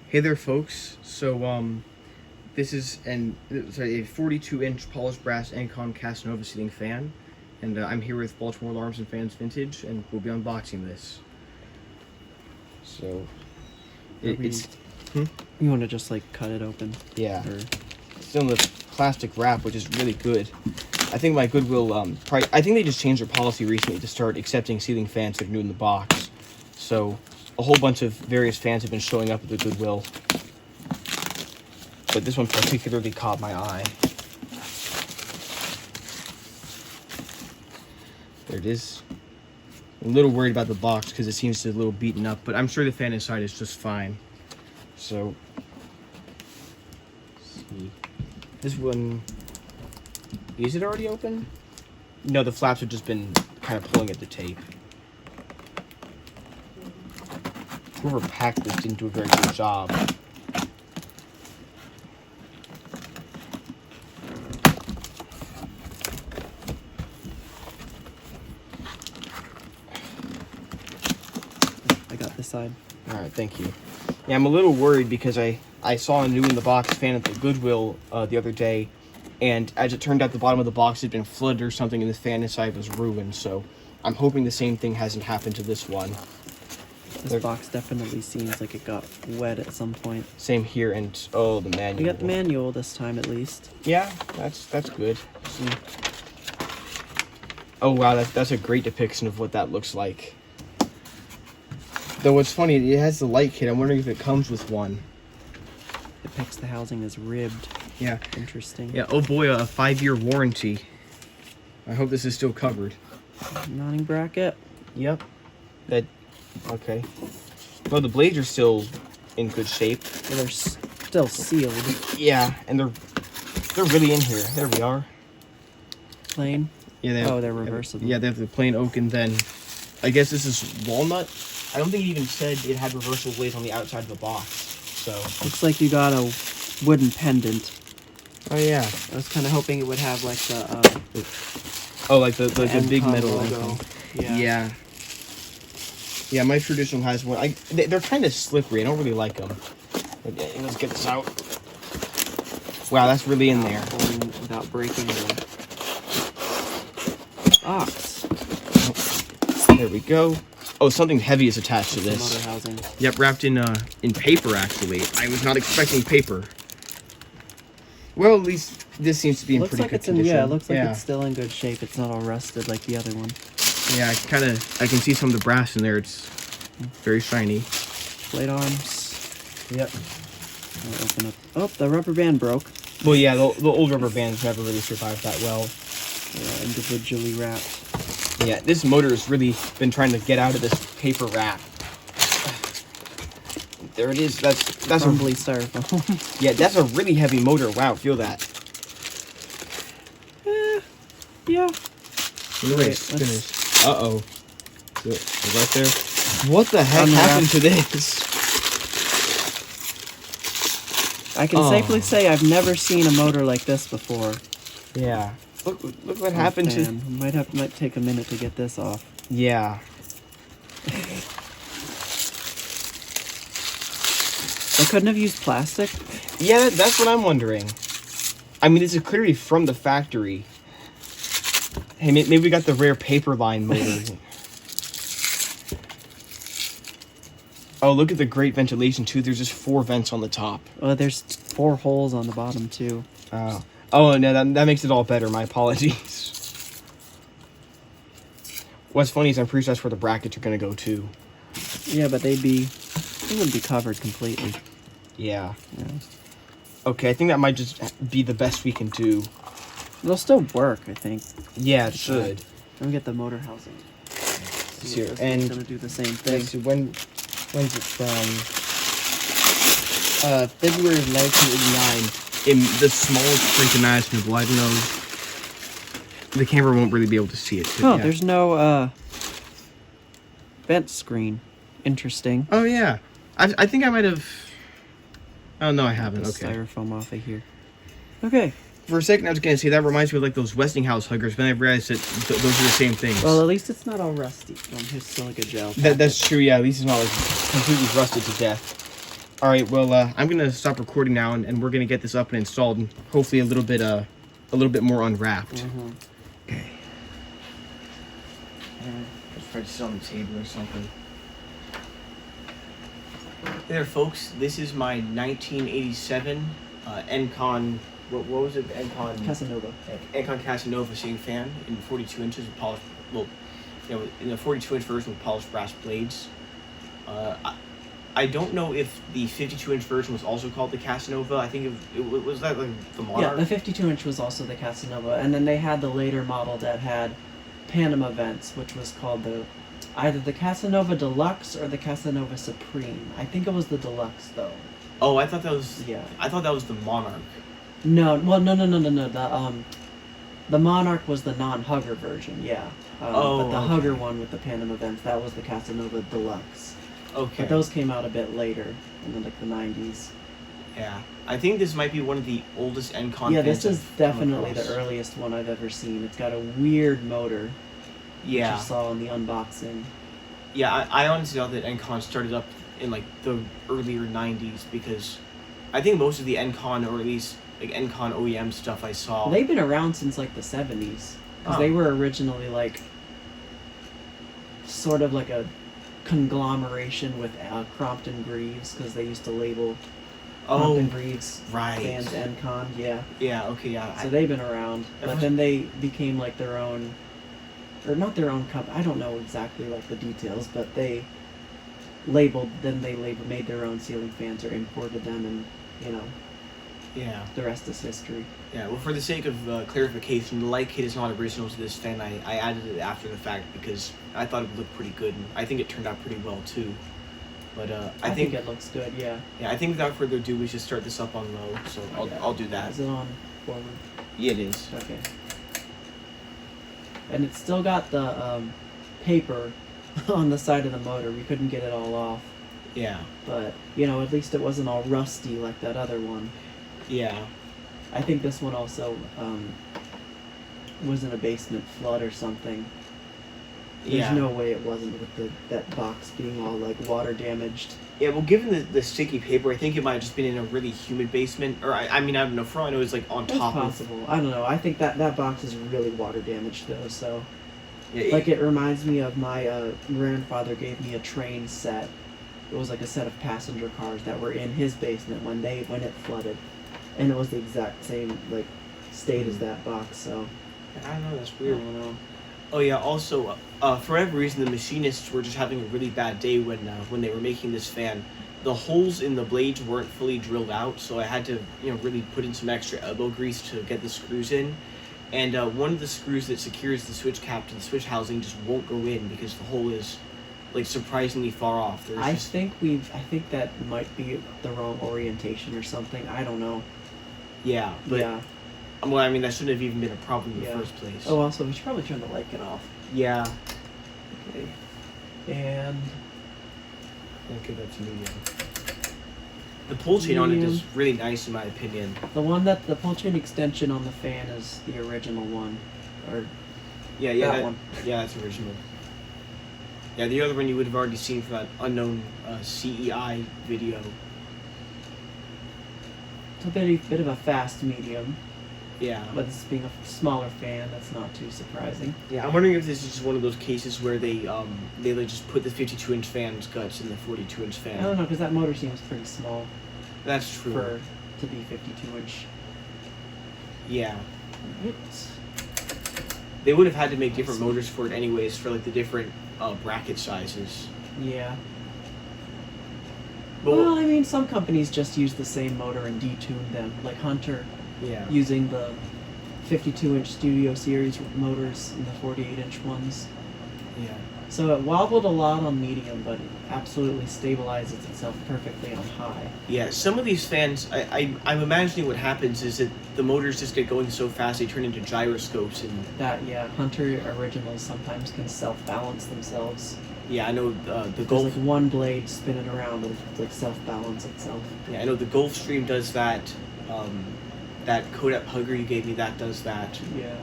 Hey there, folks. This is a 42-inch polished brass Encon Casanova ceiling fan, and I'm here with Baltimore Alarms and Fans Vintage, and we'll be unboxing this. So, it's You want to just like cut it open? yeah, Or... it's still in the plastic wrap, which is really good. I think my Goodwill, I think they just changed their policy recently to start accepting ceiling fans that are new in the box. So, a whole bunch of various fans have been showing up at the Goodwill. But this one particularly caught my eye. There it is. I'm a little worried about the box because it seems a little beaten up, but I'm sure the fan inside is just fine. So, let's see. This one, is it already open? No, the flaps have just been kind of pulling at the tape. Whoever packed this didn't do a very good job. I got this side. Alright, thank you. Yeah, I'm a little worried because I saw a new in the box fan at the Goodwill the other day, and as it turned out, the bottom of the box had been flooded or something, and the fan inside was ruined, so I'm hoping the same thing hasn't happened to this one. This box definitely seems like it got wet at some point. Same here, and oh, the manual. We got the manual this time at least. Yeah, that's good. Oh wow, that's a great depiction of what that looks like. Though what's funny, it has the light kit. I'm wondering if it comes with one. Depicts the housing as ribbed. Yeah. Interesting. Yeah. Oh boy, a 5-year warranty. I hope this is still covered. Mounting bracket. Yep. Okay. Well, the blades are still in good shape. Well, they're still sealed. Yeah, and they're really in here. There we are. Plain. Yeah. They're reversible. Yeah, they have the plain oak, and then I guess this is walnut. I don't think it even said it had reversible blades on the outside of the box. So looks like you got a wooden pendant. Oh yeah. I was kind of hoping it would have like the like the big Encon metal logo. Encon. Yeah. Yeah, my traditional has one. They're kind of slippery. I don't really like them. Okay, let's get this out. Wow, that's really in there. Without breaking the box. There we go. Oh, something heavy is attached to this. Motor housing. Yep, wrapped in paper, actually. I was not expecting paper. Well, at least this seems to be in pretty good condition. Yeah, it looks like it's still in good shape. It's not all rusted like the other one. Yeah, I can see some of the brass in there. It's very shiny. Plate arms. Yep. I'll open up. Oh, the rubber band broke. Well, yeah, the old rubber bands never really survived that well. They're individually wrapped. Yeah, this motor has really been trying to get out of this paper wrap. There it is. That's Crumbly styrofoam. Yeah, that's a really heavy motor. Wow, feel that. Yeah. Finish. Uh-oh. Right there. What the heck happened to this? I can safely say I've never seen a motor like this before. Yeah. Look what happened to... Might take a minute to get this off. Yeah. They couldn't have used plastic? Yeah, that's what I'm wondering. I mean, it's clearly from the factory. Hey, maybe we got the rare paper line motor. Oh, look at the great ventilation, too. There's just 4 vents on the top. Oh, there's 4 holes on the bottom, too. Oh, no, that makes it all better. My apologies. What's funny is I'm pretty sure that's where the brackets are going to go, too. Yeah, but they wouldn't be covered completely. Yeah. Okay, I think that might just be the best we can do. It'll still work, I think. Yeah, it should. Let me get the motor housing. Here, and gonna do the same thing. So when's it from? February 1989. In the smallest print imaginable. I don't know. The camera won't really be able to see it. Oh, yeah. There's no vent screen. Interesting. Oh yeah, I think I might have. Oh no, I haven't. Okay. Styrofoam off of here. Okay. For a second, I was gonna say that reminds me of like those Westinghouse huggers, but then I realized that those are the same things. Well, at least it's not all rusty from his silica gel. That's true. Yeah, at least it's not like completely rusted to death. All right, well, I'm gonna stop recording now, and we're gonna get this up and installed, and hopefully a little bit more unwrapped. Mm-hmm. Okay. Let's try to sit on the table or something. Hey there, folks. This is my 1987 Encon. What was it? Encon Casanova. Encon Casanova ceiling fan in 42 inches with polished. Well, in a 42-inch version with polished brass blades. I don't know if the 52-inch version was also called the Casanova. I think it was that like the Monarch. Yeah, the 52-inch was also the Casanova, and then they had the later model that had Panama vents, which was called either the Casanova Deluxe or the Casanova Supreme. I think it was the Deluxe though. Oh, I thought that was. Yeah. I thought that was the Monarch. No. The Monarch was the non-hugger version. Yeah. But the hugger one with the Panama vents, that was the Casanova Deluxe. Okay. But those came out a bit later, in the 90s. Yeah. I think this might be one of the oldest Encon Yeah, fans this is I've definitely come across. the earliest one I've ever seen. It's got a weird motor, Yeah. which you saw in the unboxing. Yeah, I honestly thought that Encon started up in like the earlier 90s because I think most of the Encon, or at least like Encon OEM stuff I saw. They've been around since like the 70s. Because they were originally like sort of like a conglomeration with Crompton Greaves, because they used to label Crompton Greaves right. fans Encon. Yeah. Yeah, okay, yeah. So they've been around. But then they became like their own, or not their own company. I don't know exactly like the details, but they made their own ceiling fans or imported them, and Yeah. the rest is history. Yeah, well, for the sake of clarification, the light kit is not original to this fan. I added it after the fact because I thought it would look pretty good, and I think it turned out pretty well too. But I think it looks good, yeah. Yeah, I think without further ado, we should start this up on low. So I'll do that. Is it on forward? Yeah, it is. Okay. And it's still got the paper on the side of the motor. We couldn't get it all off. Yeah. But, at least it wasn't all rusty like that other one. Yeah. I think this one also was in a basement flood or something. There's no way it wasn't with that box being all like water damaged. Yeah, well, given the sticky paper, I think it might have just been in a really humid basement. Or I mean, I don't know. For all I know, it's like on top That's possible. I don't know. I think that box is really water damaged though. So, it reminds me of my grandfather gave me a train set. It was like a set of passenger cars that were in his basement when it flooded, and it was the exact same like state as that box. So I don't know. That's I weird. don't know. Oh yeah. Also, for whatever reason, the machinists were just having a really bad day when they were making this fan. The holes in the blades weren't fully drilled out, so I had to really put in some extra elbow grease to get the screws in. And one of the screws that secures the switch cap to the switch housing just won't go in because the hole is like surprisingly far off. I think that might be the wrong orientation or something. I don't know. Yeah, but yeah. Well, I mean, that shouldn't have even been a problem in the first place. Oh, also, we should probably turn the light kit off. Yeah. Okay. And I'll give that to me. The pull chain on it is really nice in my opinion. The pull chain extension on the fan is the original one, or that one. Yeah, that's original. Yeah, the other one you would have already seen from that unknown CEI video. It's a bit of a fast medium. Yeah. But this being a smaller fan, that's not too surprising. Yeah, I'm wondering if this is just one of those cases where they like just put the 52-inch fan's guts in the 42-inch fan. I don't know, because that motor seems pretty small. That's true. To be 52-inch. Yeah. Right. They would have had to make different motors for it anyways, for like the different bracket sizes. Yeah. But well, I mean, some companies just use the same motor and detune them, like Hunter. Yeah. Using the 52-inch Studio Series motors and the 48-inch ones. Yeah. So it wobbled a lot on medium, but it absolutely stabilizes itself perfectly on high. Yeah, some of these fans, I'm imagining what happens is that the motors just get going so fast they turn into gyroscopes and... Hunter originals sometimes can self-balance themselves. Yeah, I know the There's Gulf... like one blade spinning around and like self-balance itself. Yeah, I know the Gulfstream does that. That Kodak Hugger you gave me, that does that. Yeah.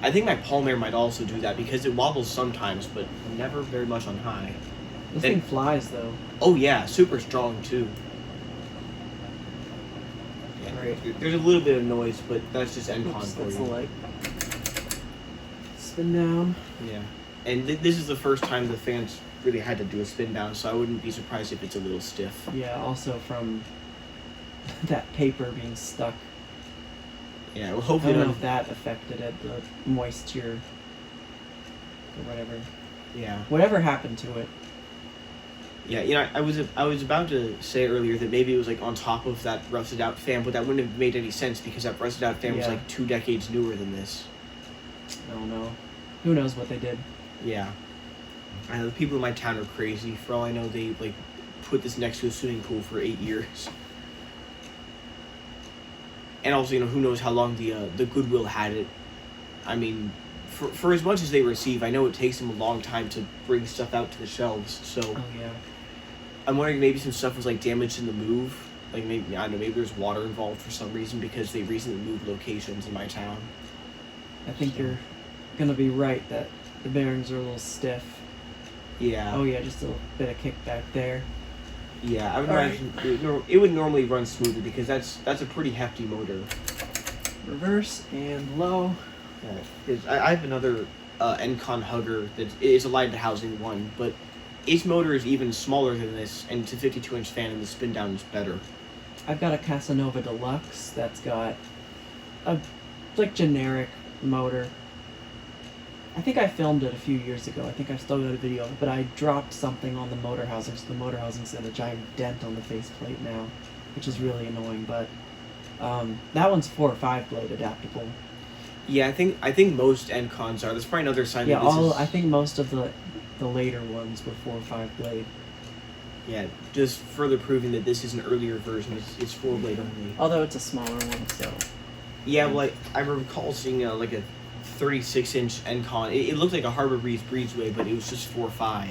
I think my Palmer might also do that because it wobbles sometimes, but never very much on high. This thing flies though. Oh yeah, super strong too. Yeah, Right. There's a little bit of noise, but that's just Encon for That's you. the light. Spin down. Yeah, and this is the first time the fans really had to do a spin down, so I wouldn't be surprised if it's a little stiff. Yeah, also from that paper being stuck. Yeah, well, I hopefully don't know if that affected it, the moisture or whatever. Yeah. Whatever happened to it. Yeah, you know, I was about to say earlier that maybe it was like on top of that rusted out fan, but that wouldn't have made any sense because that rusted out fan was Yeah. like 2 decades newer than this. I don't know. Who knows what they did? Yeah. I know the people in my town are crazy. For all I know, they like put this next to a swimming pool for 8 years. And also, you know, who knows how long the Goodwill had it. I mean, for as much as they receive, I know it takes them a long time to bring stuff out to the shelves. So Oh yeah. I'm wondering maybe some stuff was like damaged in the move. Like maybe, I don't know, maybe there's water involved for some reason because they recently moved locations in my town. I think you're gonna be right that the bearings are a little stiff. Yeah. Oh yeah, just a little bit of kickback there. Yeah, I would All imagine it would normally run smoother because that's a pretty hefty motor. Reverse and low. I have another Encon Hugger that is a lighted housing one, but its motor is even smaller than this, and it's a 52-inch fan, and the spin down is better. I've got a Casanova Deluxe that's got a like generic motor. I think I filmed it a few years ago. I think I've still got a video of it, but I dropped something on the motor housing, so the motor housing's got a giant dent on the faceplate now, which is really annoying. But that one's 4 or 5 blade adaptable. Yeah, I think most Encons are. That's probably another sign Yeah, that this is... I think most of the later ones were 4 or 5 blade. Yeah, just further proving that this is an earlier version. It's 4 blade only. Although it's a smaller one, so. Yeah, well, I recall seeing like a 36-inch Encon. It looked like a Harbor Breeze Breezeway, but it was just 4.5.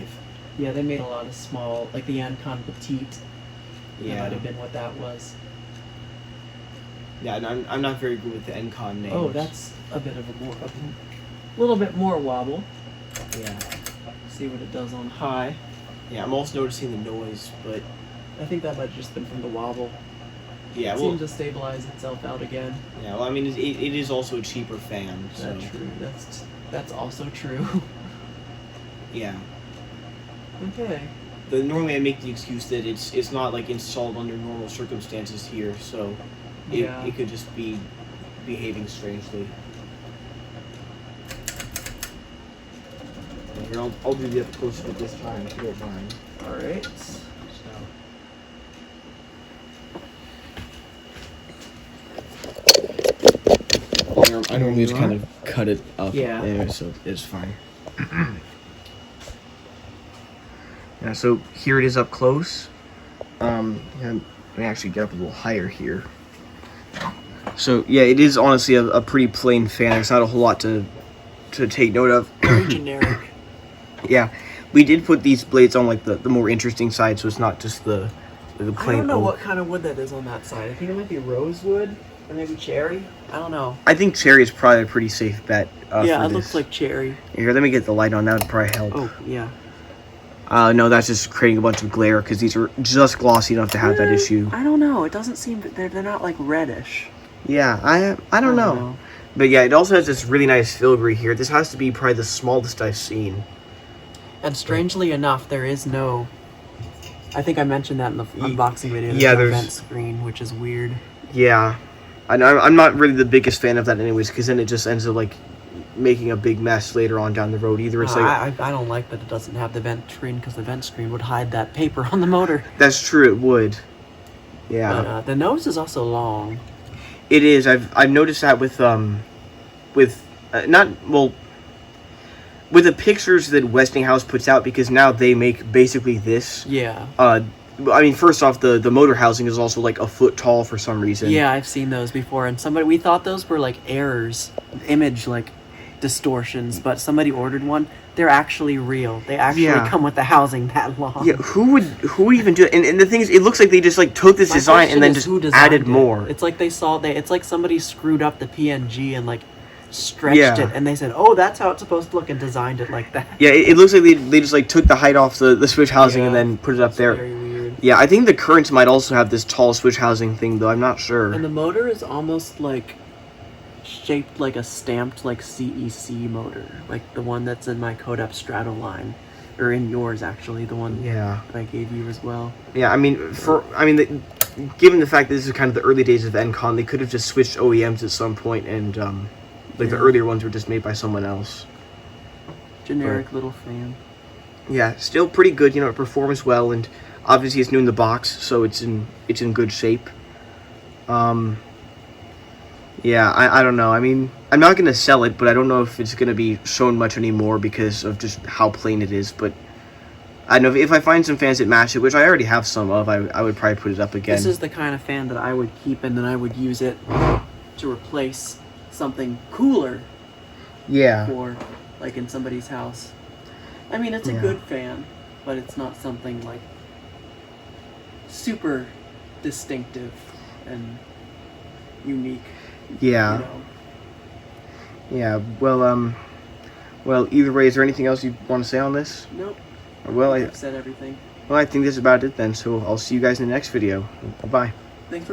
Yeah, they made a lot of small, like the Encon Petite. Yeah. That might have been what that was. Yeah, and I'm not very good with the Encon names. Oh, that's a bit of a little bit more wobble. Yeah. See what it does on high. Yeah, I'm also noticing the noise, but I think that might have just been from the wobble. yeah, It well, seemed to stabilize itself out again. yeah, well, I mean, it is also a cheaper fan, so That's true. That's also true. yeah. Okay. Normally I make the excuse that it's not like installed under normal circumstances here, so Yeah. it could just be behaving strangely. Here, I'll do the up close with this time if you don't mind. All right. I normally just kind of cut it up Yeah. there, so it's fine. Yeah, so here it is up close. Yeah, let me actually get up a little higher here. So yeah, it is honestly a pretty plain fan. There's not a whole lot to take note of. Very generic. Yeah, we did put these blades on like the more interesting side, so it's not just the plain. I don't know oak. what kind of wood that is on that side. I think it might be rosewood or maybe cherry. I don't know. I think cherry is probably a pretty safe bet. Yeah, for it this. looks like cherry. Here, let me get the light on. That would probably help. Oh, yeah. No, that's just creating a bunch of glare because these are just glossy enough to have that issue. I don't know. It doesn't seem that they're not like reddish. Yeah, I don't know. But yeah, it also has this really nice filigree here. This has to be probably the smallest I've seen. And strangely enough, there is no. I think I mentioned that in the unboxing video. Yeah, no there's vent screen, which is weird. Yeah, I know. I'm not really the biggest fan of that, anyways, because then it just ends up like making a big mess later on down the road. Either it's like I don't like that it doesn't have the vent screen because the vent screen would hide that paper on the motor. That's true. It would. Yeah. But, the nose is also long. It is. I've noticed that with with the pictures that Westinghouse puts out, because now they make basically this. Yeah. I mean, first off, the motor housing is also like a foot tall for some reason. Yeah, I've seen those before, and we thought those were like errors, image like distortions, but somebody ordered one. They're actually real. They actually come with the housing that long. Yeah, who would even do it? And the thing is, it looks like they just like took this design and then just added more. It's like it's like somebody screwed up the PNG and like stretched Yeah. it, and they said, "Oh, that's how it's supposed to look," and designed it like that. Yeah, it looks like they just like took the height off the switch housing and then put it up It's there. very weird. Yeah, I think the Currents might also have this tall switch housing thing, though. I'm not sure. And the motor is almost like shaped like a stamped like CEC motor, like the one that's in my Codep Strato line, or in yours actually, the one Yeah. that I gave you as well. Yeah, I mean, given the fact that this is kind of the early days of Encon, they could have just switched OEMs at some point, and like the earlier ones were just made by someone else. Generic little fan. Yeah, still pretty good. You know, it performs well, and obviously it's new in the box, so it's in good shape. Yeah, I don't know. I mean, I'm not gonna sell it, but I don't know if it's gonna be shown much anymore because of just how plain it is. But I know if I find some fans that match it, which I already have some of, I would probably put it up again. This is the kind of fan that I would keep, and then I would use it to replace something cooler Yeah. for, like, in somebody's house. I mean, it's a good fan, but it's not something like super distinctive and unique. Yeah. You know? Yeah. Well, either way, is there anything else you want to say on this? Nope. Well, I've said everything. I think that's about it then. So I'll see you guys in the next video. Bye. Thanks for watching.